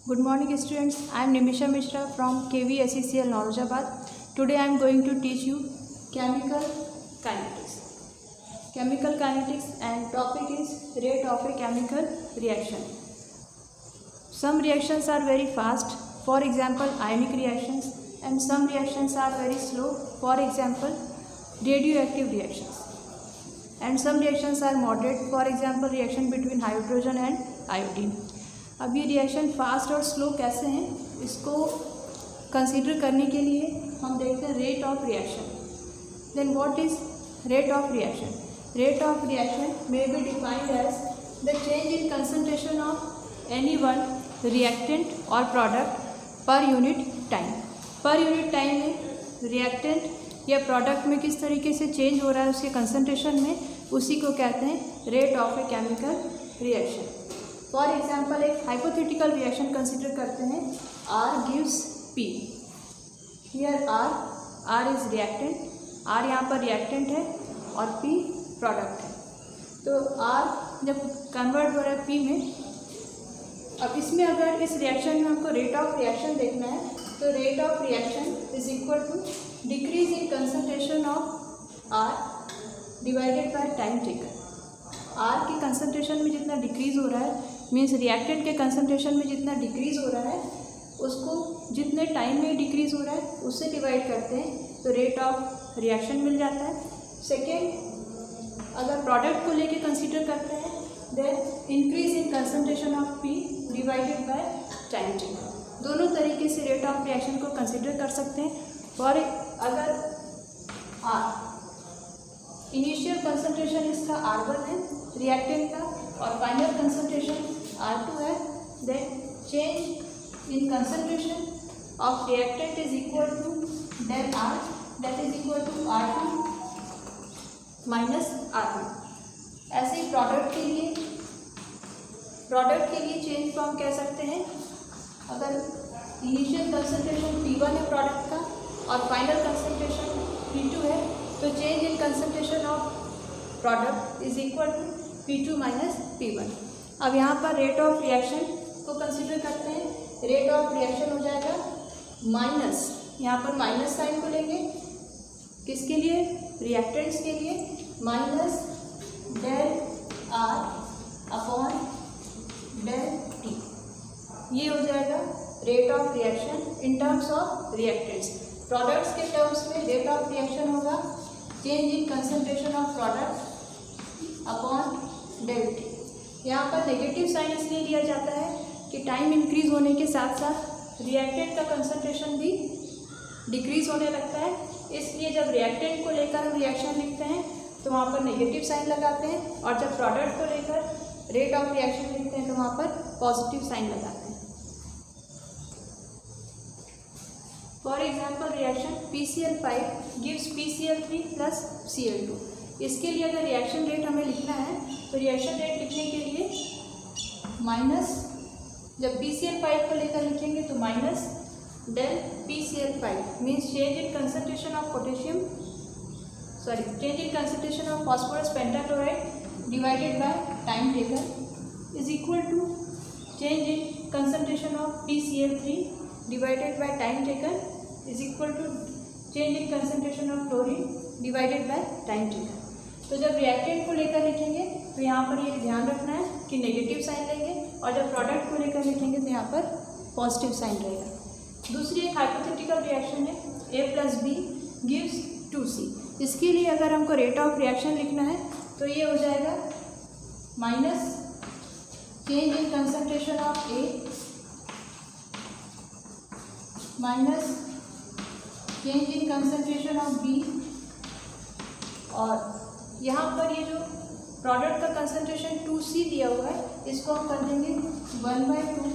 Good morning students, I am Nimisha Mishra from KVSECL Nauruzhabad. Today I am going to teach you chemical kinetics. Chemical kinetics and topic is rate of a chemical reaction. Some reactions are very fast, for example ionic reactions, and some reactions are very slow, for example radioactive reactions. And some reactions are moderate, for example reaction between hydrogen and iodine. अब ये reaction fast और slow कैसे हैं, इसको consider करने के लिए हम देखते हैं rate of reaction. Then what is rate of reaction? Rate of reaction may be defined as the change in concentration of any one reactant और product per unit time. Per unit time में reactant या product में किस तरीके से change हो रहा है उसके कंसंट्रेशन में, उसी को कहते हैं rate of A chemical reaction. For example एक हाइपोथेटिकल रिएक्शन कंसिडर करते हैं. R gives P. Here R is reactant, R यहाँ पर रिएक्टेंट है और P प्रोडक्ट है. तो R जब कन्वर्ट हो रहा है P में, अब इसमें अगर इस रिएक्शन में हमको रेट ऑफ रिएक्शन देखना है तो rate of reaction is equal to decrease in concentration of R divided by time taken. R के कंसंट्रेशन में जितना डिक्रीज़ हो रहा है, मीन्स रिएक्टेंट के कंसंट्रेशन में जितना डिक्रीज़ हो रहा है, उसको जितने टाइम में डिक्रीज़ हो रहा है उससे डिवाइड करते हैं तो रेट ऑफ रिएक्शन मिल जाता है. सेकेंड, अगर प्रोडक्ट को लेके कंसीडर करते हैं then increase in concentration of P divided by time taken. दोनों तरीके से रेट ऑफ रिएक्शन को कंसीडर कर सकते हैं. और अगर R इनिशियल कंसंट्रेशन इसका R1 है रिएक्टेंट का और फाइनल कंसंट्रेशन R2 है, then change in concentration of reactant is equal to del R, that is equal to R2 minus R1. ऐसे ही प्रोडक्ट के लिए चेंज को हम कह सकते हैं, अगर इनिशियल कंसंट्रेशन P1 है प्रोडक्ट का और फाइनल कंसंट्रेशन P2 है, तो change in concentration of product is equal to P2 minus P1. अब यहाँ पर रेट ऑफ रिएक्शन को कंसीडर करते हैं. रेट ऑफ रिएक्शन हो जाएगा माइनस, यहाँ पर माइनस साइन को लेंगे किसके लिए, रिएक्टेंट्स के लिए, minus del R upon del T. ये हो जाएगा rate of reaction in terms of reactants. Products के टर्म्स में रेट ऑफ रिएक्शन होगा change in concentration of product upon del T. यहाँ पर नेगेटिव साइन इसलिए लिया जाता है कि टाइम इंक्रीज होने के साथ साथ रिएक्टेंट का कंसंट्रेशन भी डिक्रीज होने लगता है. इसलिए जब रिएक्टेंट को लेकर हम रिएक्शन लिखते हैं तो वहाँ पर नेगेटिव साइन लगाते हैं, और जब प्रोडक्ट को लेकर रेट ऑफ रिएक्शन लिखते हैं तो वहाँ पर पॉजिटिव साइन लगाते हैं. For example reaction PCl5 gives PCl3 plus Cl2. इसके लिए अगर रिएक्शन रेट हमें लिखना है तो रिएक्शन रेट लिखने के लिए माइनस, जब PCl5 को लेकर लिखेंगे तो minus del PCl5 means change in concentration of change in concentration of phosphorus pentachloride divided by time taken is equal to change in concentration of PCl3 divided by time taken is equal to change in concentration of chlorine divided by time taken. तो जब reactant को लेकर लिखेंगे तो यहाँ पर ये ध्यान रखना है कि नेगेटिव साइन लेंगे, और जब प्रोडक्ट को लेकर लिखेंगे तो यहाँ पर पॉजिटिव साइन रहेगा. दूसरी एक हाइपोथेटिकल रिएक्शन है A plus B gives 2C. इसके लिए अगर हमको रेट ऑफ रिएक्शन लिखना है तो ये हो जाएगा minus change in concentration of A minus change in concentration of B, और यहाँ पर ये जो प्रोडक्ट का कंसंट्रेशन 2C दिया हुआ है इसको हम कर देंगे 1/2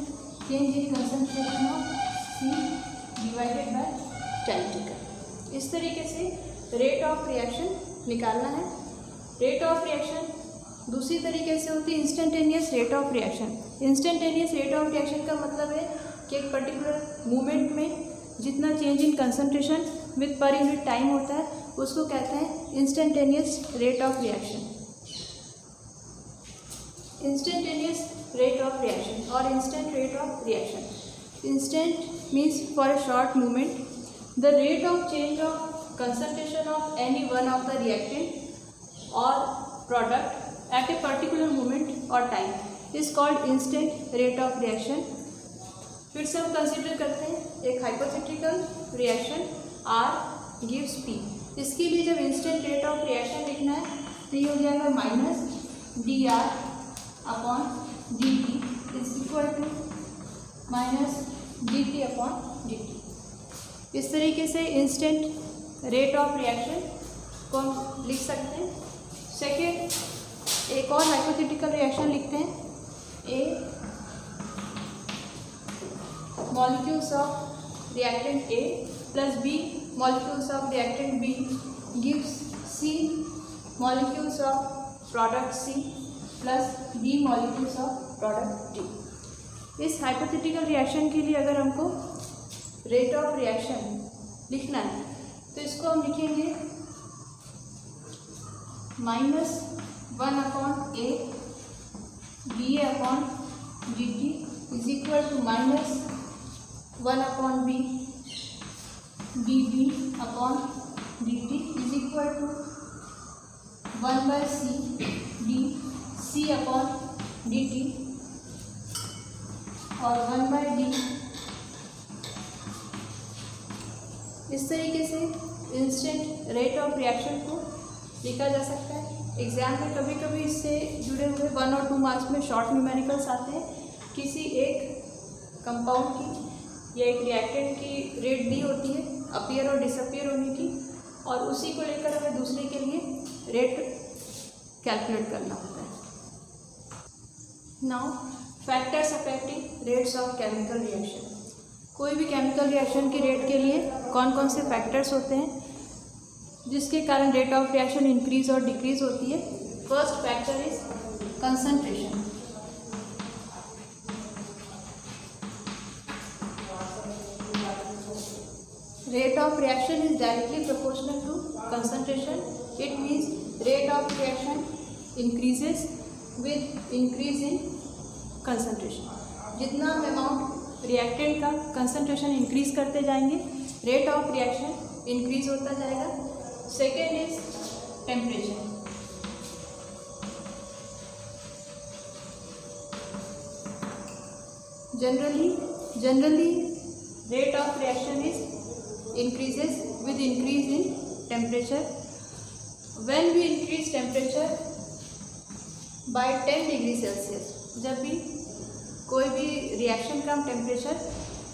change in concentration of C divided by time taken. इस तरीके से रेट ऑफ रिएक्शन निकालना है. रेट ऑफ रिएक्शन दूसरी तरीके से होती है instantaneous rate of reaction. Instantaneous rate of reaction का मतलब है कि एक पर्टिकुलर मूवमेंट में जितना चेंज इन कंसंट्रेशन विद पर यूनिट टाइम होता है उसको कहते हैं instantaneous rate of reaction. Instantaneous rate of reaction or instant rate of reaction. Instant means for a short moment. The rate of change of concentration of any one of the reactant or product at a particular moment or time is called instant rate of reaction. फिर से हम consider करते हैं एक hypothetical reaction R gives P. इसके लिए जब instant rate of reaction लिखना है तो ये हो जाएगा minus dr upon dt is equal to minus dt upon dt। इस तरीके से इंस्टेंट रेट ऑफ रिएक्शन को हम लिख सकते हैं। सेकेंड एक और हाइपोथेटिकल रिएक्शन लिखते हैं। A molecules of reactant A plus B molecules of reactant B gives C molecules of product C plus D molecules of product D। इस हाइपोथेटिकल रिएक्शन के लिए अगर हमको रेट ऑफ रिएक्शन लिखना है तो इसको हम लिखेंगे -1 upon A BA upon GT is equal to -1 upon B dB upon dt is equal to 1/c d c upon dt और 1/d। इस तरीके से इंस्टेंट रेट ऑफ रिएक्शन को लिखा जा सकता है। एग्जाम में कभी कभी इससे जुड़े हुए 1 और 2 मार्क्स में शॉर्ट न्यूमेरिकल्स आते हैं। किसी एक कंपाउंड की या एक रिएक्टेंट की रेट दी होती है अपीयर और डिसअपीयर होने की, और उसी को लेकर हमें दूसरे के लिए रेट कैलकुलेट करना होता है। Now factors affecting rates of chemical reaction. कोई भी केमिकल रिएक्शन की रेट के लिए कौन कौन से फैक्टर्स होते हैं जिसके कारण रेट ऑफ रिएक्शन इंक्रीज और डिक्रीज होती है। First factor is concentration. Rate of reaction is directly proportional to concentration. It means rate of reaction increases with increase in concentration. जितना हम अमाउंट रिएक्टेंट का कंसंट्रेशन इंक्रीज करते जाएंगे rate of reaction increase होता जाएगा। Second is temperature. generally rate of reaction is increases with increase in temperature. When we increase temperature by 10 degree Celsius, जब भी कोई भी रिएक्शन का हम टेम्परेचर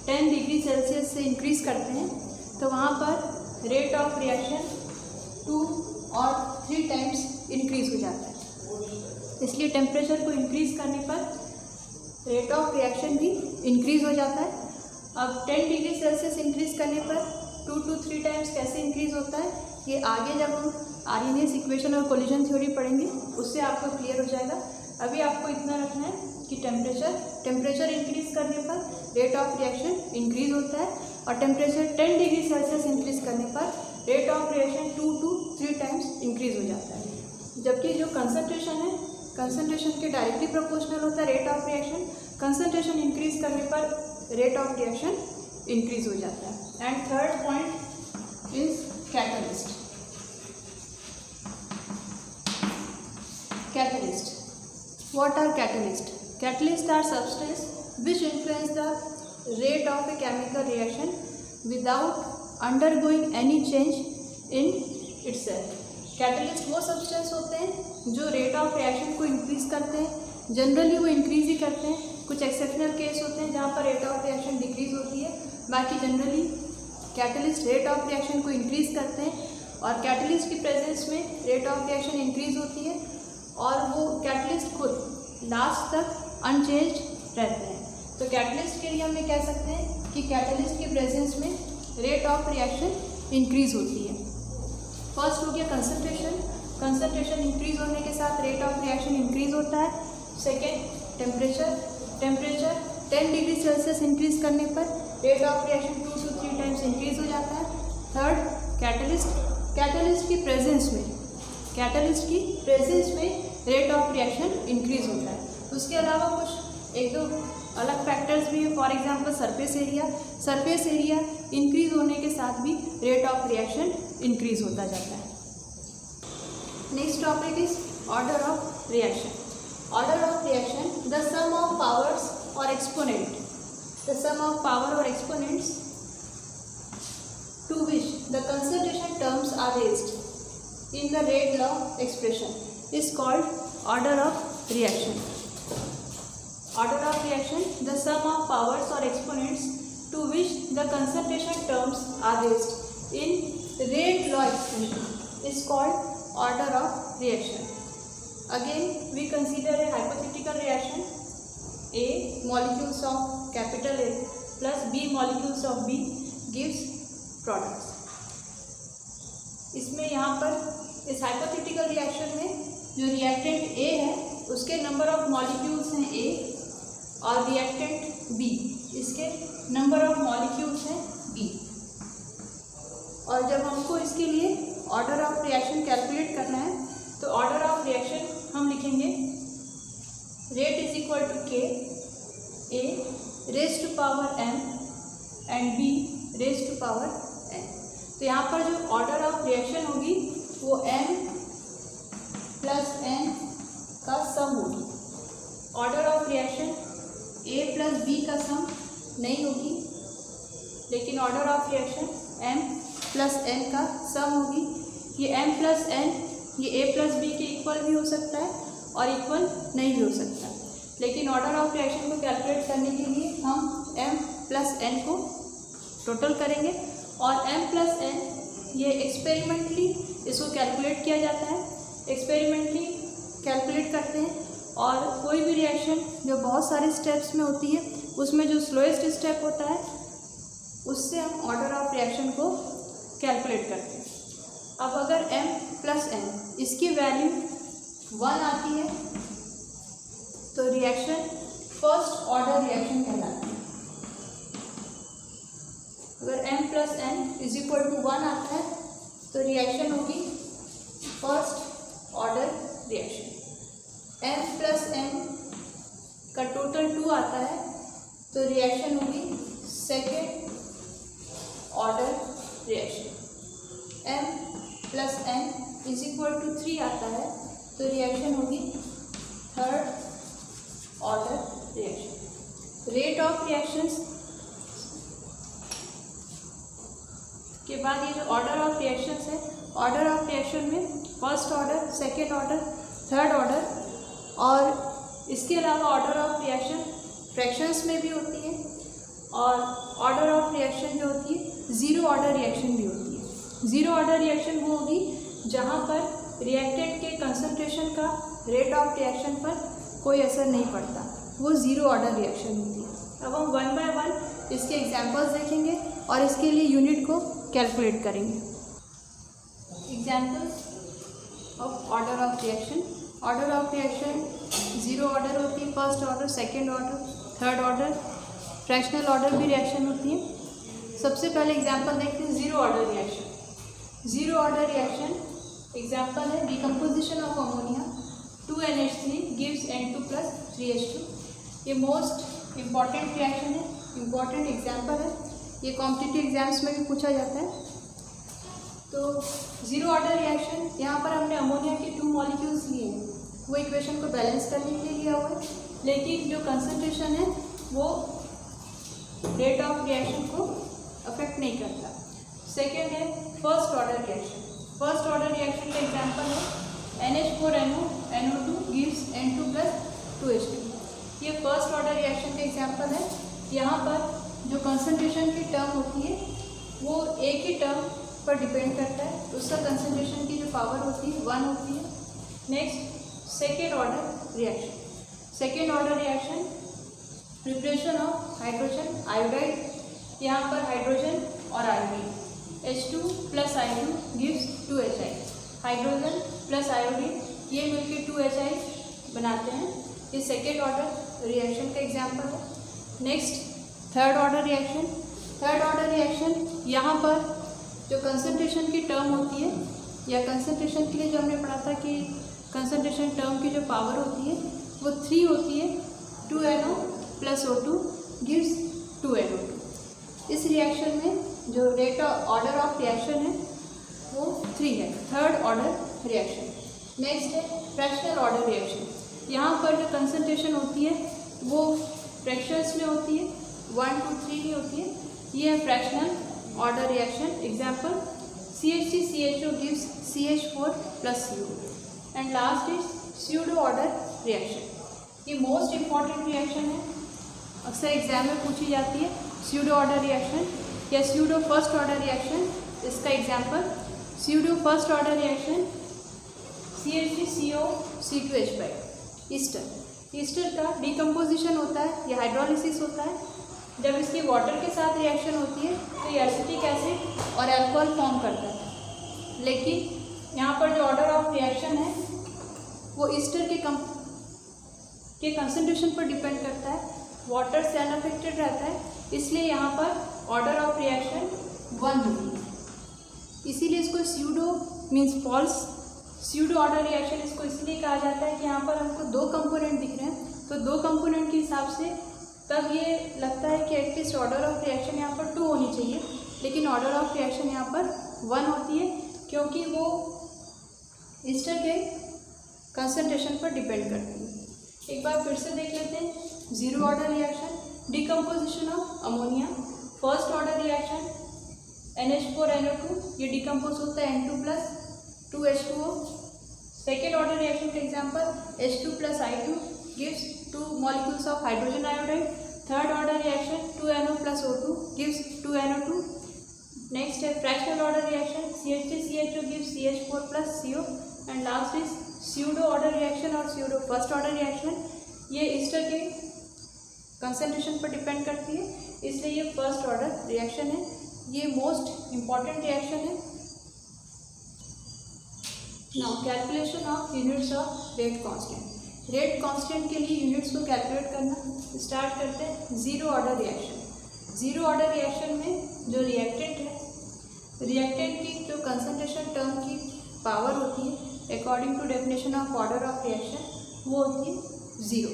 10 डिग्री सेल्सियस से इंक्रीज करते हैं तो वहाँ पर रेट ऑफ रिएक्शन 2 और 3 टाइम्स इंक्रीज हो जाता है। इसलिए टेम्परेचर को इंक्रीज करने पर रेट ऑफ रिएक्शन भी इंक्रीज हो जाता है। अब 10 डिग्री सेल्सियस इंक्रीज करने पर 2 to 3 टाइम्स कैसे इंक्रीज होता है ये आगे जब हम आर्हेनियस इक्वेशन और कोलिजन थ्योरी पढ़ेंगे उससे आपको क्लियर हो जाएगा। अभी आपको इतना रखना है कि टेम्परेचर इंक्रीज करने पर रेट ऑफ रिएक्शन इंक्रीज होता है और टेम्परेचर 10 डिग्री सेल्सियस इंक्रीज करने पर rate of reaction 2 to 3 times increase हो जाता है। जबकि जो कंसंट्रेशन है कंसंट्रेशन के डायरेक्टली प्रोपोर्शनल होता है rate of reaction. Concentration increase करने पर रेट ऑफ रिएक्शन इंक्रीज हो जाता है। And third point is catalyst. Catalyst. What are catalysts? Catalysts are substances which influence the rate of a chemical reaction without undergoing any change in itself. Catalyst वो substance होते हैं जो rate of reaction को increase करते हैं। Generally वो increase ही करते हैं। कुछ exceptional case होते हैं जहाँ पर rate of reaction decrease होती है। बाकी generally catalyst rate of reaction को increase करते हैं और catalyst की presence में rate of reaction increase होती है और वो कैटलिस्ट खुद लास्ट तक अनचेंज्ड रहते हैं। तो कैटलिस्ट के लिए हम ये कह सकते हैं कि कैटलिस्ट के प्रेजेंस में रेट ऑफ रिएक्शन इंक्रीज होती है। फर्स्ट हो गया कंसंट्रेशन इंक्रीज होने के साथ रेट ऑफ रिएक्शन इंक्रीज होता है। Second temperature 10 degree Celsius increase करने पर rate of reaction 2 to 3 times increase हो जाता है। थर्ड कैटलिस्ट की प्रेजेंस में रेट ऑफ रिएक्शन इंक्रीज होता है। उसके अलावा कुछ एक दो अलग फैक्टर्स भी है, for example surface area. Surface area increase होने के साथ भी रेट ऑफ रिएक्शन इंक्रीज होता जाता है। Next topic is order of reaction. Order of reaction, the sum of powers और exponent, the sum of power और exponents to which the concentration terms are raised in the rate law expression is called order of reaction. Order of reaction, the sum of powers or exponents to which the concentration terms are raised in rate law expression is called order of reaction. Again we consider a hypothetical reaction. A molecules of capital A plus B molecules of B gives products. इसमें यहाँ पर इस hypothetical reaction में जो reactant A है उसके number of molecules हैं A और रिएक्टेंट B इसके नंबर ऑफ मॉलिक्यूल्स हैं B। और जब हमको इसके लिए ऑर्डर ऑफ रिएक्शन कैलकुलेट करना है तो ऑर्डर ऑफ रिएक्शन हम लिखेंगे rate is equal to K, A raise to power M and B raise to power n। तो यहाँ पर जो ऑर्डर ऑफ रिएक्शन होगी वो m प्लस n का सम होगी। Order of reaction a plus b का सम नहीं होगी, लेकिन order of reaction m plus n का सम होगी। ये m प्लस n ये a प्लस b के इक्वल भी हो सकता है और इक्वल नहीं भी हो सकता, लेकिन ऑर्डर ऑफ रिएक्शन को कैलकुलेट करने के लिए हम m प्लस n को टोटल करेंगे और m प्लस n ये एक्सपेरिमेंटली इसको कैलकुलेट किया जाता है। एक्सपेरिमेंटली कैलकुलेट करते हैं और कोई भी रिएक्शन जो बहुत सारे स्टेप्स में होती है उसमें जो स्लोएस्ट स्टेप होता है उससे हम ऑर्डर ऑफ रिएक्शन को कैलकुलेट करते हैं। अब अगर m प्लस n इसकी वैल्यू 1 आती है तो रिएक्शन फर्स्ट ऑर्डर रिएक्शन कहलाती है। अगर m plus n is equal to 1 आता है तो रिएक्शन होगी first order reaction. m plus n का टोटल 2 आता है तो रिएक्शन होगी second order reaction. m plus n is equal to 3 आता है तो रिएक्शन होगी third order reaction. Rate of reactions के बाद ये जो ऑर्डर ऑफ रिएक्शंस है, ऑर्डर ऑफ रिएक्शन में first order, second order, third order और इसके अलावा ऑर्डर ऑफ रिएक्शन फ्रैक्शंस में भी होती है और ऑर्डर ऑफ रिएक्शन जो होती है ज़ीरो ऑर्डर रिएक्शन भी होती है। ज़ीरो ऑर्डर रिएक्शन वो होगी जहाँ पर रिएक्टेंट के कंसंट्रेशन का रेट ऑफ रिएक्शन पर कोई असर नहीं पड़ता, वो ज़ीरो ऑर्डर रिएक्शन होती है। अब हम वन बाय वन इसके एग्जांपल्स देखेंगे और इसके लिए यूनिट को कैलकुलेट करेंगे। Examples of order of reaction. Order of reaction zero order होती है, first order, second order, third order, fractional order भी रिएक्शन होती है। सबसे पहले एग्जांपल देखते हैं zero order reaction. Zero order reaction example है decomposition of ammonia 2NH3 gives N2 plus 3H2। ये मोस्ट इम्पॉर्टेंट रिएक्शन है, इम्पॉर्टेंट एग्जांपल है, ये कॉम्पिटिटिव एग्जाम्स में भी पूछा जाता है। तो ज़ीरो ऑर्डर रिएक्शन, यहाँ पर हमने अमोनिया के 2 मॉलिक्यूल्स लिए हैं, वो इक्वेशन को बैलेंस करने के लिए लिया हुआ है, लेकिन जो कंसंट्रेशन है वो रेट ऑफ रिएक्शन को अफेक्ट नहीं करता। सेकेंड है first order reaction. First order reaction का एग्जांपल है NH4NO NO2 gives N2 plus 2H2। ये फर्स्ट ऑर्डर रिएक्शन का एग्जांपल है। यहाँ पर जो कंसंट्रेशन की टर्म होती है वो एक ही टर्म पर डिपेंड करता है, उसका कंसंट्रेशन की जो पावर होती है 1 होती है। Next second order reaction. Second order reaction preparation of hydrogen iodide. यहाँ पर हाइड्रोजन और iodine H2 plus I2 gives 2HI। Hydrogen plus iodine ये मिलकर 2HI बनाते हैं। ये सेकेंड ऑर्डर रिएक्शन का एग्जांपल है। Next third order reaction. Third order reaction यहाँ पर जो कंसंट्रेशन की टर्म होती है या कंसंट्रेशन के लिए जो हमने पढ़ा था कि कंसंट्रेशन टर्म की जो पावर होती है वो 3 होती है, 2NO plus O2 gives 2NO2। इस रिएक्शन में जो रेट ऑर्डर ऑफ रिएक्शन है वो 3 है, थर्ड ऑर्डर रिएक्शन। नेक्स्ट है फ्रैक्शनल ऑर्डर रिएक्शन। यहाँ पर जो कंसंट्रेशन होती है वो फ्रैक्शंस में होती है, 1 2 3 नहीं होती है। ये है fractional order reaction. Example CH3CHO gives CH4 plus CO। And last is pseudo order reaction. ये मोस्ट इम्पॉर्टेंट रिएक्शन है, अक्सर एग्जाम में पूछी जाती है। स्यूडो ऑर्डर रिएक्शन या स्यूडो फर्स्ट ऑर्डर रिएक्शन। इसका example pseudo first order reaction CH3COC2H5 Easter. Easter का डिकम्पोजिशन होता है या हाइड्रोलिसिस होता है। जब इसकी वाटर के साथ रिएक्शन होती है तो ये एसिटिक एसिड और अल्कोहल फॉर्म करता है। लेकिन यहाँ पर जो ऑर्डर ऑफ रिएक्शन है वो ईस्टर के कंसंट्रेशन पर डिपेंड करता है, वाटर से अनअफेक्टेड रहता है, इसलिए यहाँ पर ऑर्डर ऑफ रिएक्शन 1 होगी। इसीलिए इसको pseudo means false pseudo order reaction इसको इसलिए कहा जाता है कि यहाँ पर हमको 2 कंपोनेंट दिख रहे हैं, तो 2 कंपोनेंट के हिसाब से तब ये लगता है कि एटलीस्ट ऑर्डर ऑफ रिएक्शन यहाँ पर 2 होनी चाहिए, लेकिन ऑर्डर ऑफ रिएक्शन यहाँ पर 1 होती है क्योंकि वो ईस्टर के कंसंट्रेशन पर डिपेंड करती है। एक बार फिर से देख लेते हैं। Zero order reaction, decomposition of ammonia. First order reaction NH4NO2, ये डिकम्पोज होता है N2 plus 2H2O। Second order reaction का example H2 plus I2 gives 2 molecules of hydrogen iodide। Third order reaction 2NO plus O2 gives 2NO2। Next है fractional order reaction CH3CHO gives CH4 plus CO। And last is pseudo order reaction और pseudo first order reaction. ये ester के concentration पर depend करती है, इसलिए ये first order reaction है। ये मोस्ट इम्पॉर्टेंट रिएक्शन है। Now calculation of units of rate constant. Rate constant के लिए यूनिट्स को कैलकुलेट करना स्टार्ट करते हैं। Zero order reaction. Zero order reaction में जो रिएक्टेंट है, रिएक्टेंट की जो कंसंट्रेशन टर्म की पावर होती है according to definition of order of reaction वो होती है 0।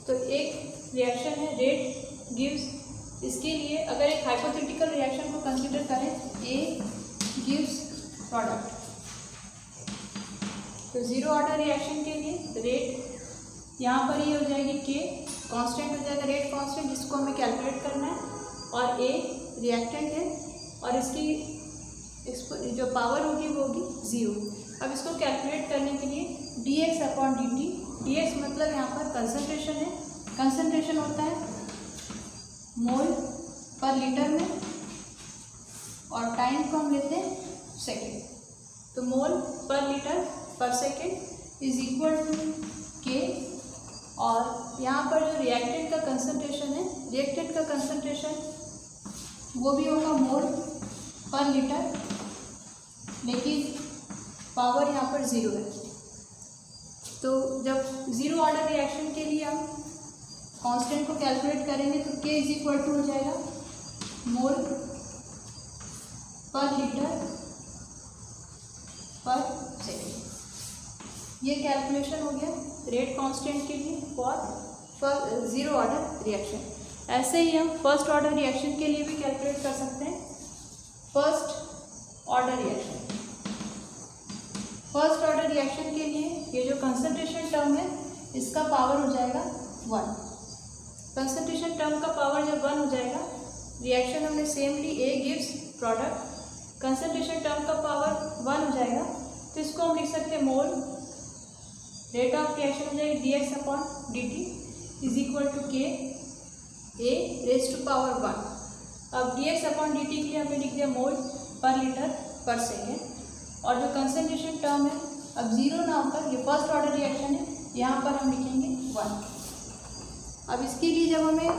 तो एक रिएक्शन है रेट गिव्स, इसके लिए अगर एक हाइपोथेटिकल रिएक्शन को कंसीडर करें, A गिव्स प्रोडक्ट, तो जीरो ऑर्डर रिएक्शन के लिए रेट यहाँ पर ये हो जाएगी K, कांस्टेंट हो जाएगा रेट कांस्टेंट, जिसको हमें कैलकुलेट करना है, और A रिएक्टेंट है और इसकी जो पावर होगी वो होगी 0। अब इसको कैलकुलेट करने के लिए dx/dt, dx मतलब यहाँ पर कंसंट्रेशन है। कंसंट्रेशन होता है मोल पर लीटर में और टाइम को हम लेते हैं सेकेंड, तो मोल पर लीटर पर second is equal to K। और यहाँ पर जो रिएक्टेंट का कंसंट्रेशन है, रिएक्टेंट का कंसंट्रेशन वो भी होगा मोल पर लीटर, लेकिन पावर यहाँ पर 0 है। तो जब जीरो ऑर्डर रिएक्शन के लिए हम कांस्टेंट को कैलकुलेट करेंगे तो K इज इक्वल टू हो जाएगा मोल पर लीटर पर सेकेंड। ये कैलकुलेशन हो गया रेट कांस्टेंट के लिए फॉर जीरो ऑर्डर रिएक्शन। ऐसे ही हम फर्स्ट ऑर्डर रिएक्शन के लिए भी कैलकुलेट कर सकते हैं। First order reaction, first order reaction के लिए ये जो कंसंट्रेशन टर्म है इसका पावर हो जाएगा 1। कंसंट्रेशन टर्म का पावर जब 1 हो जाएगा, रिएक्शन हमने सेम ली A gives product, concentration term का पावर 1 हो जाएगा, तो इसको हम लिख सकते हैं मोल रेट ऑफ रिएक्शन हो जाएगी dx/dt is equal to K A raise to power 1। अब dx/dt के लिए हमने लिख दिया मोल पर लीटर पर सेकेंड, और जो कंसंट्रेशन टर्म है अब 0 ना होकर ये फर्स्ट ऑर्डर रिएक्शन है, यहाँ पर हम लिखेंगे 1। अब इसके लिए जब हमें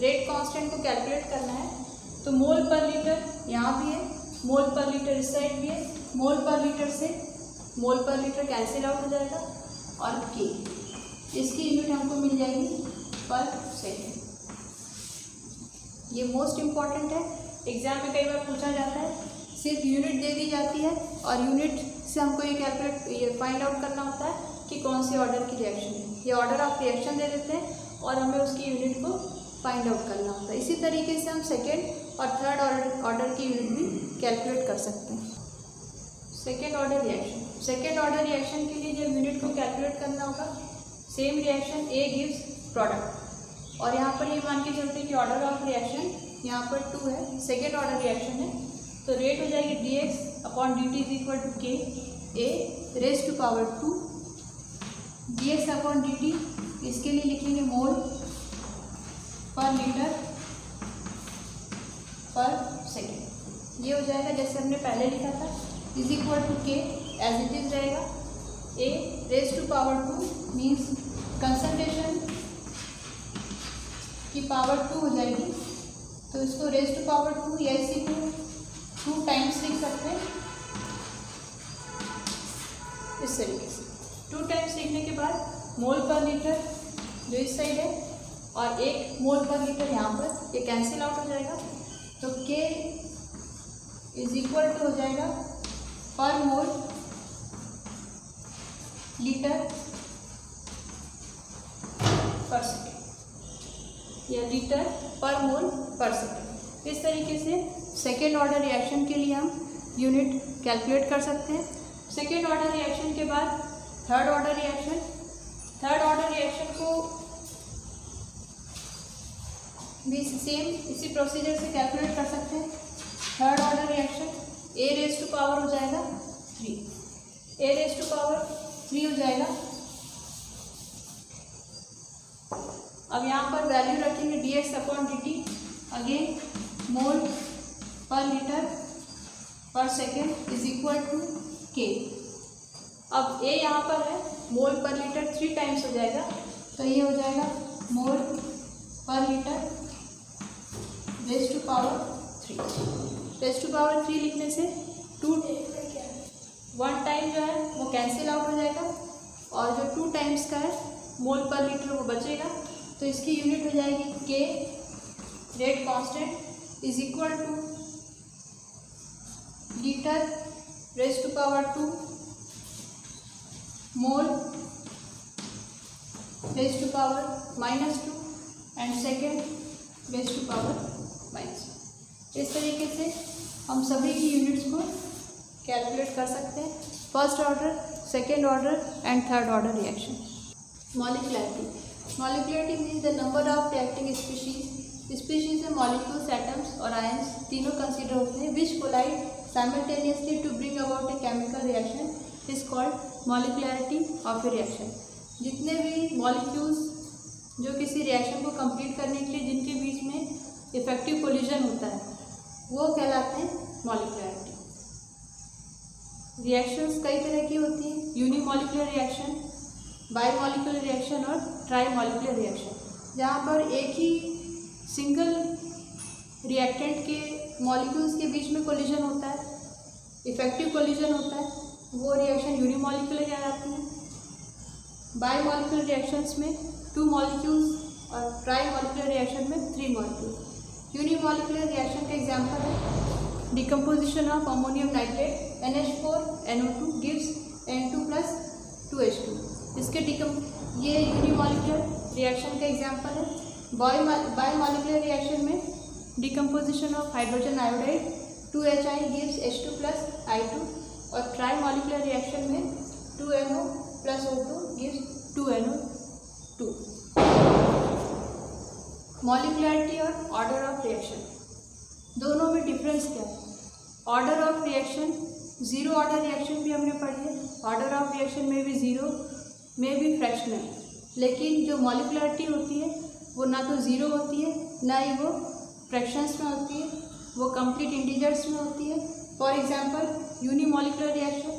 रेट कांस्टेंट को कैलकुलेट करना है तो मोल पर लीटर यहाँ भी है, मोल पर लीटर इस साइड भी है, मोल पर लीटर से मोल पर लीटर कैंसिल आउट हो जाएगा और K, इसकी यूनिट हमको मिल जाएगी पर सेकेंड। ये मोस्ट इम्पॉर्टेंट है, एग्जाम में कई बार पूछा जाता है, सिर्फ यूनिट दे दी जाती है और यूनिट से हमको ये कैलकुलेट फाइंड आउट करना होता है कि कौन सी ऑर्डर की रिएक्शन है। ये ऑर्डर ऑफ रिएक्शन दे देते हैं और हमें उसकी यूनिट को फाइंड आउट करना होता है। इसी तरीके से हम सेकेंड और थर्ड ऑर्डर की यूनिट भी कैलकुलेट कर सकते हैं। सेकेंड ऑर्डर रिएक्शन के लिए जब यूनिट को कैलकुलेट करना होगा, same reaction A gives product, और यहाँ पर ये मान के चलते हैं कि ऑर्डर ऑफ रिएक्शन यहाँ पर 2 है, सेकेंड ऑर्डर रिएक्शन है, तो रेट हो जाएगी dx/dt is equal to k a raise to power 2 dx/dt। इसके लिए लिखेंगे मोल पर लीटर पर सेकेंड। ये हो जाएगा जैसे हमने पहले लिखा था, is equal to k as it is रहेगा, a raise to power 2 means concentration की पावर 2 हो जाएगी, तो इसको रेज टू पावर 2 या इसी को 2 टाइम्स लिख सकते हैं इस तरीके से। 2 टाइम्स लिखने के बाद मोल पर लीटर जो इस साइड है और 1 मोल पर लीटर यहाँ पर, ये कैंसिल आउट हो जाएगा, तो K इज इक्वल टू हो जाएगा पर मोल लीटर पर सेकेंड या लीटर पर मोल पर सेकेंड। इस तरीके से सेकेंड ऑर्डर रिएक्शन के लिए हम यूनिट कैलकुलेट कर सकते हैं। सेकेंड ऑर्डर रिएक्शन के बाद थर्ड ऑर्डर रिएक्शन को भी सेम इसी प्रोसीजर से कैलकुलेट कर सकते हैं। Third order reaction a raise to power हो जाएगा 3, a रेज टू पावर 3 हो जाएगा। अब यहाँ पर वैल्यू रखेंगे dx/dt, अगेन मोल पर लीटर पर second is equal to k। अब a यहाँ पर है, मोल पर लीटर 3 टाइम्स हो जाएगा, तो ये हो जाएगा मोल पर litre raise to power 3। Raise to power 3 लिखने से 1 टाइम जो है वो कैंसिल आउट हो जाएगा और जो 2 टाइम्स का है मोल पर लीटर वो बचेगा, तो इसकी यूनिट हो जाएगी k rate constant is equal to litre raise to power 2 mole raise to power -2 and second raise to power -2। इस तरीके से हम सभी की यूनिट्स को कैलकुलेट कर सकते हैं, first order, second order and third order reaction. Molecularity means the number of reacting species में मॉलिक्यूल्स, एटम्स और आयंस तीनों कंसिडर होते हैं which collide simultaneously to bring about a chemical reaction is called molecularity of a reaction. जितने भी molecules जो किसी reaction को कंप्लीट करने के लिए जिनके बीच में इफेक्टिव कोलिजन होता है वो कहलाते हैं मॉलिक्युलरिटी। रिएक्शंस कई तरह की होती हैं, यूनिमॉलिक्यूलर रिएक्शन, बाईमॉलिक्यूलर रिएक्शन और ट्राईमॉलिक्यूलर रिएक्शन। जहाँ पर एक ही सिंगल रिएक्टेंट के मॉलिक्यूल्स के बीच में कोलिजन होता है, इफेक्टिव कोलिजन होता है, वो रिएक्शन यूनिमॉलिक्यूलर कहलाती है। बाईमॉलिक्यूलर रिएक्शंस में 2 मॉलिक्यूल्स और ट्राईमॉलिक्यूलर रिएक्शन में 3 मॉलिक्यूल्स। यूनिमॉलिक्यूलर रिएक्शन का एग्जांपल है decomposition of ammonium nitrate NH4NO2 gives N2+2H2। इसके ये यूनिमॉलिक्यूलर रिएक्शन का एग्जांपल है। बाईमॉलिक्यूलर रिएक्शन में decomposition of hydrogen iodide 2HI gives H2+I2 और ट्राईमॉलिक्यूलर रिएक्शन में 2NO+O2 गिव्स 2NO2। मॉलिक्युलरिटी और ऑर्डर ऑफ रिएक्शन दोनों में डिफरेंस क्या है? Order of reaction, zero order reaction भी हमने पढ़ी है, ऑर्डर ऑफ रिएक्शन में भी जीरो में भी फ्रैक्शनल, लेकिन जो मॉलिक्युलरिटी होती है वो ना तो ज़ीरो होती है ना ही वो फ्रैक्शंस में होती है, वो कंप्लीट इंटीजर्स में होती है। For example unimolecular reaction,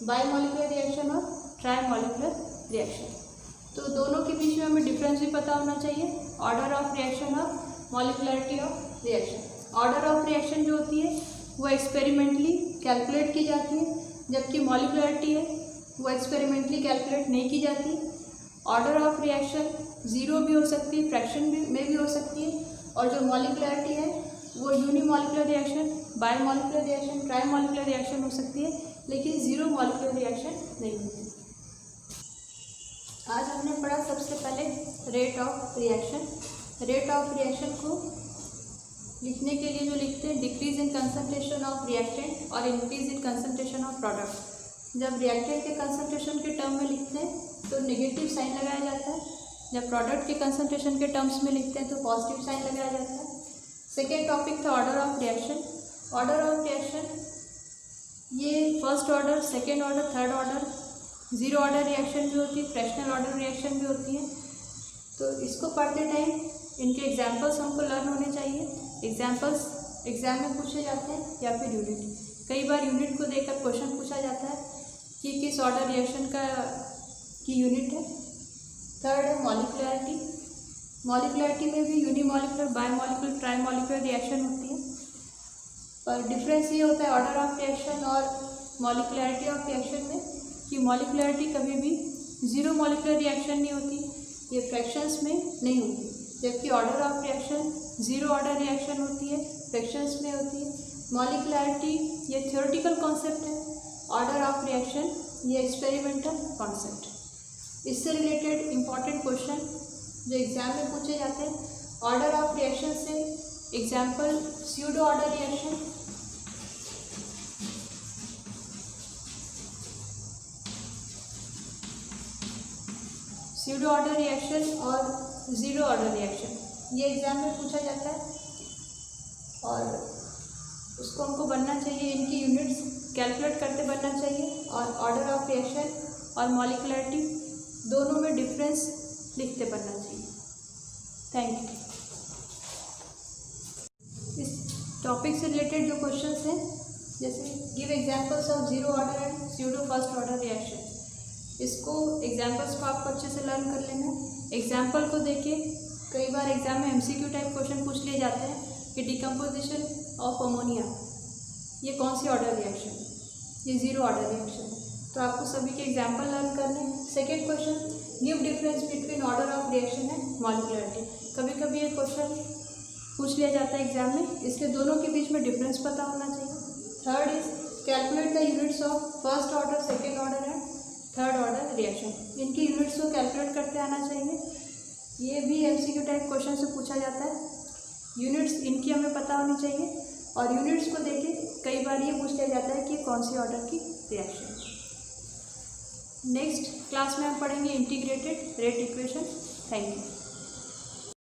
bimolecular reaction और ट्राईमॉलिक्यूलर रिएक्शन। तो दोनों के बीच में हमें डिफरेंस भी पता होना चाहिए, ऑर्डर ऑफ रिएक्शन और molecularity of reaction. Order of reaction जो होती है वो एक्सपेरिमेंटली कैलकुलेट की जाती है, जबकि मॉलिक्युलरिटी है वो एक्सपेरिमेंटली कैलकुलेट नहीं की जाती। ऑर्डर ऑफ रिएक्शन ज़ीरो भी हो सकती है, फ्रैक्शन में भी हो सकती है, और जो मॉलिक्युलरिटी है वो unimolecular reaction, bimolecular reaction, ट्राईमॉलिक्यूलर reaction हो सकती है, लेकिन ज़ीरो मॉलिक्यूलर रिएक्शन नहीं होती। आज हमने पढ़ा सबसे पहले rate of reaction. Rate of reaction को लिखने के लिए जो लिखते हैं, decrease in concentration of reactant और increase in concentration of product. जब रिएक्टेंट के कंसंट्रेशन के टर्म में लिखते हैं तो नेगेटिव साइन लगाया जाता है, जब प्रोडक्ट के कंसंट्रेशन के टर्म्स में लिखते हैं तो पॉजिटिव साइन लगाया जाता है। सेकेंड टॉपिक था order of reaction. Order of reaction ये first order, second order, third order, zero order reaction भी होती है, फ्रैक्शनल ऑर्डर रिएक्शन भी होती है। तो इसको पढ़ते टाइम इनके एग्जाम्पल्स हमको लर्न होने चाहिए। एग्जाम्पल्स एग्जाम में पूछे जाते हैं या फिर यूनिट। कई बार यूनिट को देखकर क्वेश्चन पूछा जाता है कि किस ऑर्डर रिएक्शन की यूनिट है। थर्ड है मॉलिक्युलरिटी। मॉलिक्युलरिटी में भी यूनिमॉलिक्युलर, बायमॉलिक्युलर, ट्राइमॉलिक्युलर रिएक्शन होती है, पर डिफरेंस ये होता है ऑर्डर ऑफ रिएक्शन और मॉलिक्युलरिटी ऑफ रिएक्शन में कि मॉलिक्युलरिटी कभी भी जीरो मॉलिक्युलर रिएक्शन नहीं होती, ये फ्रैक्शंस में नहीं होती, जबकि order of reaction zero order reaction होती है, फ्रैक्शंस में होती है। मॉलिक्युलरिटी ये थ्योरेटिकल कॉन्सेप्ट है, ऑर्डर ऑफ रिएक्शन ये एक्सपेरिमेंटल कॉन्सेप्ट। इससे रिलेटेड इंपॉर्टेंट क्वेश्चन जो एग्जाम में पूछे जाते हैं, ऑर्डर ऑफ रिएक्शन से example pseudo order reaction, pseudo order reaction और ज़ीरो ऑर्डर रिएक्शन, ये एग्जाम में पूछा जाता है और उसको हमको बनना चाहिए, इनकी यूनिट्स कैलकुलेट करते बनना चाहिए और ऑर्डर ऑफ रिएक्शन और मॉलिक्युलरिटी दोनों में डिफरेंस लिखते बनना चाहिए। Thank you. इस टॉपिक से रिलेटेड जो क्वेश्चंस हैं, जैसे give examples of zero order and pseudo first order reaction, इसको एग्जांपल्स को आपको अच्छे से लर्न कर लेना है। एग्जांपल को देखिए, कई बार एग्जाम में एमसीक्यू टाइप क्वेश्चन पूछ लिए जाते हैं कि डिकम्पोजिशन ऑफ अमोनिया ये कौन सी ऑर्डर रिएक्शन है, ये जीरो ऑर्डर रिएक्शन है, तो आपको सभी के एग्जांपल लर्न करने हैं। Second question, give difference between order of reaction and molecularity, कभी कभी ये क्वेश्चन पूछ लिया जाता है एग्जाम में, इसलिए दोनों के बीच में डिफरेंस पता होना चाहिए। Third is calculate the units of first order, second order and third order reaction, इनकी यूनिट्स को कैलकुलेट करते आना चाहिए। ये भी एमसीक्यू टाइप क्वेश्चन से पूछा जाता है, यूनिट्स इनकी हमें पता होनी चाहिए और यूनिट्स को देके कई बार ये पूछ लिया जाता है कि कौन सी ऑर्डर की रिएक्शन। नेक्स्ट क्लास में हम पढ़ेंगे integrated rate equation. Thank you.